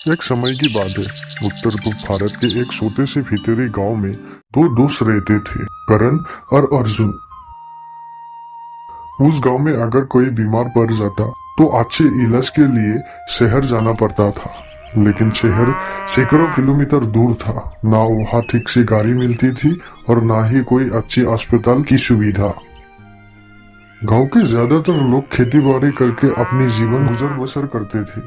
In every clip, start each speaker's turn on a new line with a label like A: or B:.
A: एक समय की बात है। उत्तर पूर्व भारत के एक छोटे से भीतरी गांव में दो दोस्त रहते थे, करण और अर्जुन। उस गांव में अगर कोई बीमार पड़ जाता तो अच्छे इलाज के लिए शहर जाना पड़ता था, लेकिन शहर सैकड़ों किलोमीटर दूर था। ना वहाँ ठीक से गाड़ी मिलती थी और ना ही कोई अच्छे अस्पताल की सुविधा। गांव के ज्यादातर लोग खेती बाड़ी करके अपनी जीवन गुजर बसर करते थे,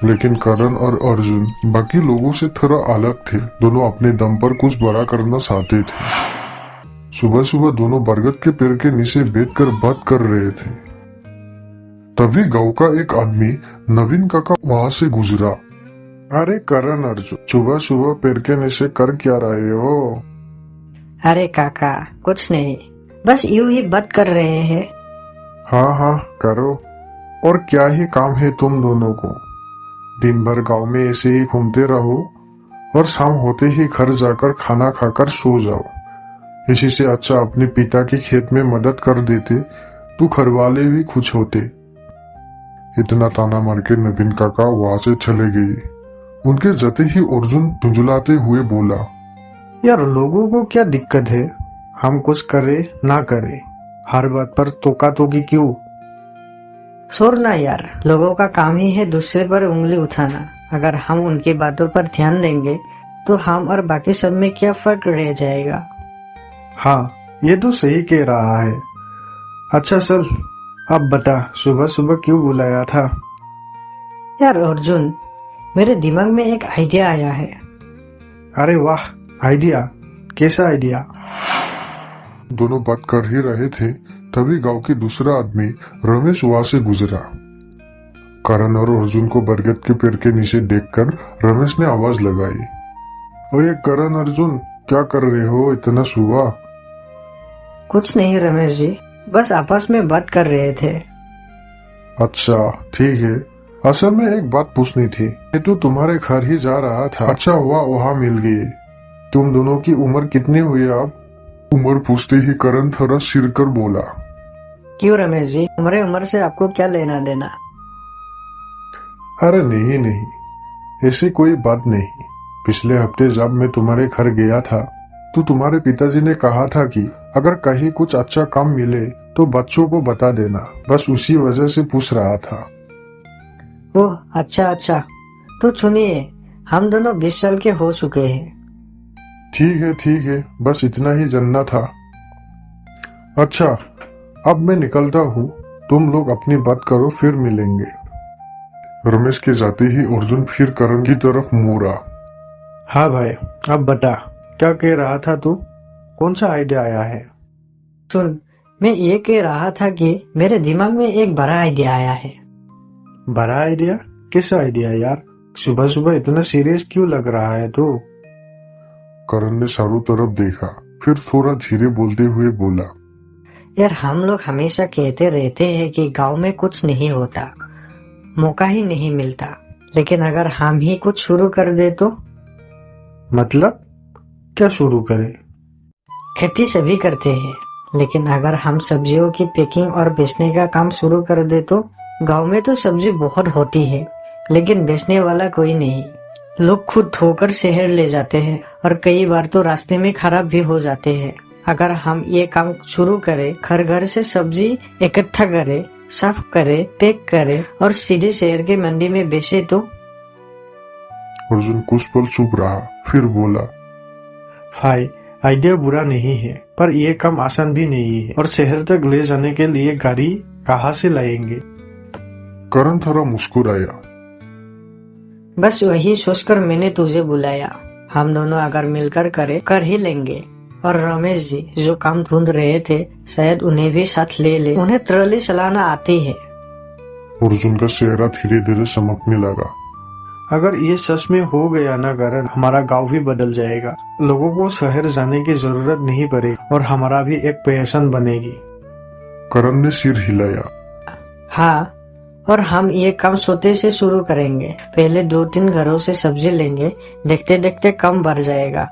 A: लेकिन करण और अर्जुन बाकी लोगों से थोड़ा अलग थे। दोनों अपने दम पर कुछ बड़ा करना चाहते थे। सुबह सुबह दोनों बरगद के पेड़ के नीचे बैठकर बात कर रहे थे। तभी गांव का एक आदमी नवीन काका वहां से गुजरा। अरे करण अर्जुन, सुबह सुबह पेड़ के नीचे कर क्या रहे हो?
B: अरे काका, कुछ नहीं, बस यूं ही बात कर रहे हैं।
A: हाँ हाँ करो। और क्या ही काम है तुम दोनों को? दिन भर गांव में ऐसे ही घूमते रहो और शाम होते ही घर जाकर खाना खाकर सो जाओ। इसी से अच्छा अपने पिता के खेत में मदद कर देते तो घर वाले भी खुश होते। इतना ताना मार के नवीन काका वहां से चले गए। उनके जाते ही अर्जुन झुंझुलाते हुए बोला,
C: यार लोगों को क्या दिक्कत है? हम कुछ करे ना करे, हर बात पर तोका तोकी क्यों?
B: छोड़ना यार, लोगों का काम ही है दूसरे पर उंगली उठाना। अगर हम उनकी बातों पर ध्यान देंगे तो हम और बाकी सब में क्या फर्क रह जाएगा।
C: हाँ, ये तो सही कह रहा है। अच्छा चल, अब बता सुबह सुबह क्यों बुलाया था?
B: यार अर्जुन, मेरे दिमाग में एक आइडिया आया है।
C: अरे वाह, आइडिया? कैसा आइडिया?
A: दोनों बात कर ही रहे थे, तभी गांव के दूसरा आदमी रमेश वहां से गुजरा। करण और अर्जुन को बरगद के पेड़ के नीचे देखकर रमेश ने आवाज लगाई, ओए करण अर्जुन, क्या कर रहे हो इतना सुबह?
B: कुछ नहीं रमेश जी, बस आपस में बात कर रहे थे।
A: अच्छा ठीक है, असल में एक बात पूछनी थी। ये तो तुम्हारे घर ही जा रहा था, अच्छा हुआ वहाँ मिल गए। तुम दोनों की उम्र कितनी हुई अब? उम्र पूछते ही करण थोड़ा सिर कर बोला,
B: क्यों रमेश जी, हमारे उम्र से आपको क्या लेना देना?
A: अरे नहीं नहीं, ऐसी कोई बात नहीं। पिछले हफ्ते जब मैं तुम्हारे घर गया था तो तुम्हारे पिताजी ने कहा था कि अगर कहीं कुछ अच्छा काम मिले तो बच्चों को बता देना, बस उसी वजह से पूछ रहा था।
B: ओह अच्छा, तो सुनिए, हम दोनों 20 साल के हो चुके हैं।
A: ठीक है, बस इतना ही जानना था। अच्छा, अब मैं निकलता हूँ, तुम लोग अपनी बात करो, फिर मिलेंगे। रमेश के जाते ही अर्जुन फिर करण की तरफ मुड़ा।
C: हाँ भाई, अब बता क्या कह रहा था तू? कौन सा आइडिया आया है?
B: सुन, मैं ये कह रहा था कि मेरे दिमाग में एक बड़ा आइडिया आया है।
C: बड़ा आइडिया? कैसा आइडिया यार? सुबह सुबह इतना सीरियस क्यों लग रहा है तू?
A: करण ने चारों तरफ देखा, फिर थोड़ा धीरे बोलते हुए बोला,
B: यार हम लोग हमेशा कहते रहते हैं कि गांव में कुछ नहीं होता, मौका ही नहीं मिलता, लेकिन अगर हम ही कुछ शुरू कर दे तो?
C: मतलब क्या शुरू करें?
B: खेती सभी करते हैं, लेकिन अगर हम सब्जियों की पैकिंग और बेचने का काम शुरू कर दे तो? गांव में तो सब्जी बहुत होती है, लेकिन बेचने वाला कोई नहीं। लोग खुद धोकर शहर ले जाते हैं और कई बार तो रास्ते में खराब भी हो जाते हैं। अगर हम ये काम शुरू करें, घर घर से सब्जी इकट्ठा करें, साफ करें, पैक करें और सीधे शहर के मंडी में बेचे तो?
A: अर्जुन कुछ पल चुप रहा, फिर बोला,
C: भाई आइडिया बुरा नहीं है, पर ये काम आसान भी नहीं है और शहर तक ले जाने के लिए गाड़ी कहाँ से लाएंगे?
A: करण थोड़ा मुस्कुराया,
B: बस वही सोचकर मैंने तुझे बुलाया। हम दोनों अगर मिलकर करें, कर ही लेंगे। और रमेश जी जो काम ढूंढ रहे थे, शायद उन्हें भी साथ ले ले, उन्हें ट्रॉली चलाना आती है।
A: अर्जुन का चेहरा धीरे धीरे चमकने लगा।
C: अगर ये सच में हो गया ना करण, हमारा गांव भी बदल जाएगा। लोगों को शहर जाने की जरूरत नहीं पड़ेगी और हमारा भी एक पहचान बनेगी।
A: करण ने सिर हिलाया।
B: हाँ, और हम ये काम छोटे से शुरू करेंगे। पहले 2-3 घरों से सब्जी लेंगे, देखते देखते कम बढ़ जाएगा।